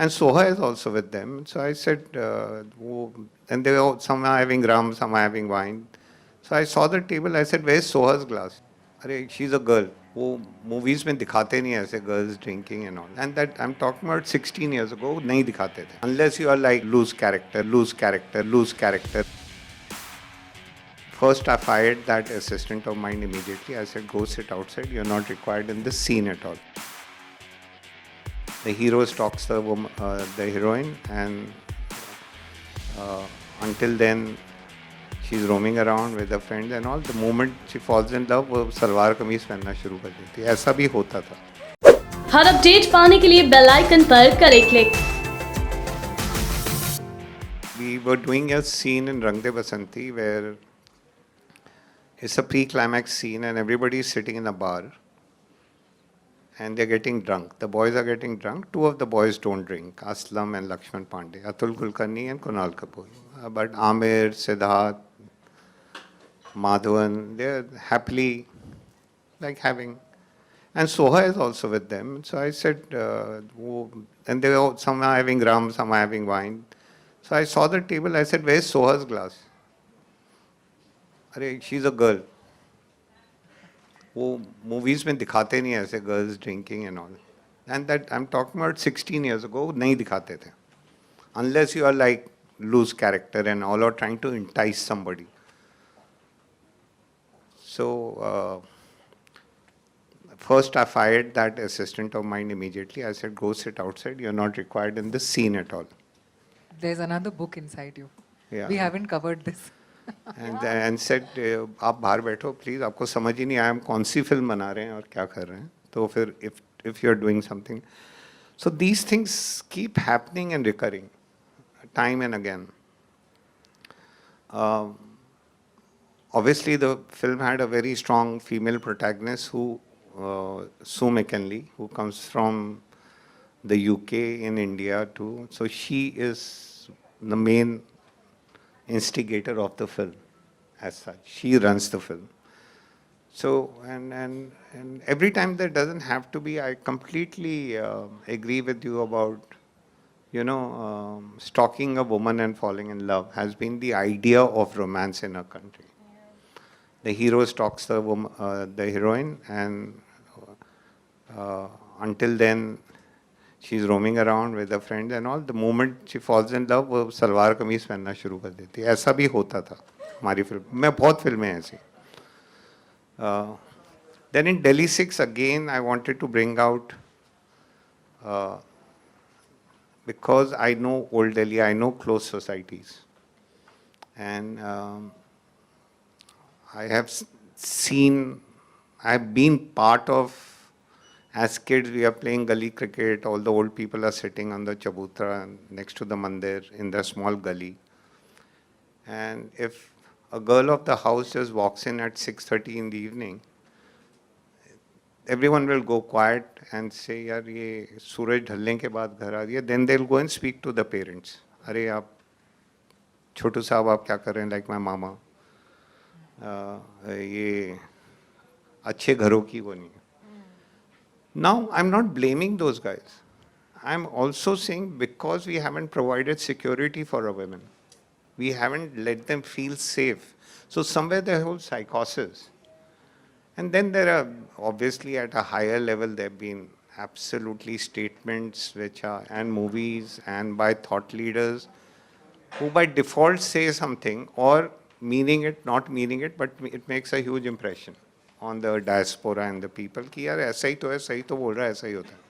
And Soha is also with them. So I said, and they were some are having rum, some are having wine. So I saw the table. I said, "Where's Soha's glass?" Arey, she's a girl. वो movies में दिखाते नहीं ऐसे girls drinking and all. And that I'm talking about 16 years ago. नहीं दिखाते थे. Unless you are like loose character. First, I fired that assistant of mine immediately. I said, "Go sit outside. You're not required in this scene at all." The hero stalks the woman, the heroine, and until then, she's roaming around with her friends and all. The moment she falls in love, वो सलवार कमीज पहनना शुरू कर देती है. ऐसा भी होता था. हर अपडेट पाने के लिए बेल आइकन पर करें click. We were doing a scene in Rang De Basanti where it's a pre-climax scene and everybody is sitting in a bar. And they're getting drunk. The boys are getting drunk. Two of the boys don't drink, Aslam and Lakshman Pandey, Atul Kulkarni and Kunal Kapoor. But Amir, Siddharth, Madhavan, they're happily like having. And Soha is also with them. So I said, and they were some are having rum, some are having wine. So I saw the table. I said, "Where's Soha's glass?" Arey, she's a girl. वो movies में दिखाते नहीं ऐसे girls drinking and all. And that I'm talking about 16 years ago. नहीं दिखाते थे. Unless you are like loose character and all, or trying to entice somebody. So first I fired that assistant of mine immediately. I said, "Go sit outside. You're not required in this scene at all." There's another book inside you. Yeah. We haven't covered this. And said, आप बाहर बैठो please, आपको समझ ही नहीं आया हम कौन सी film बना रहे हैं और क्या कर रहे हैं. तो फिर if you're doing something, so these things keep happening and recurring time and again. Obviously the film had a very strong female protagonist who Sue McKinley, who comes from the UK in India too. So she is the main instigator of the film as such. She runs the film. So, and every time there doesn't have to be, I completely agree with you about, stalking a woman and falling in love has been the idea of romance in our country. The hero stalks the woman, the heroine, and until then, she's roaming around with her friends and all. The moment she falls in love, वो सलवार कमीज पहनना शुरू कर देती है. ऐसा भी होता था हमारी फिल्म में. बहुत फिल्में हैं ऐसी. Then in Delhi 6 again, I wanted to bring out, because I know old Delhi, I know closed societies, and I have seen, I've been part of. As kids, we are playing gully cricket. All the old people are sitting on the chabutra next to the mandir in the small gully. And if a girl of the house just walks in at 6:30 in the evening, everyone will go quiet and say, "Yaar, ye suraj dhalne ke baad ghar aa rahi hai." Then they'll go and speak to the parents. "Arey, aap, chotu sahab, aap kya kar rahe hain?" Like my mama. Ye अच्छे घरों की वो नहीं. Now, I'm not blaming those guys. I'm also saying because we haven't provided security for our women, we haven't let them feel safe. So somewhere the whole psychosis. And then there are, obviously at a higher level, there have been absolutely statements which are, and movies and by thought leaders who by default say something or meaning it, not meaning it, but it makes a huge impression on the diaspora and the people कि यार ऐसा ही तो है, सही तो बोल रहा है, ऐसा ही होता है.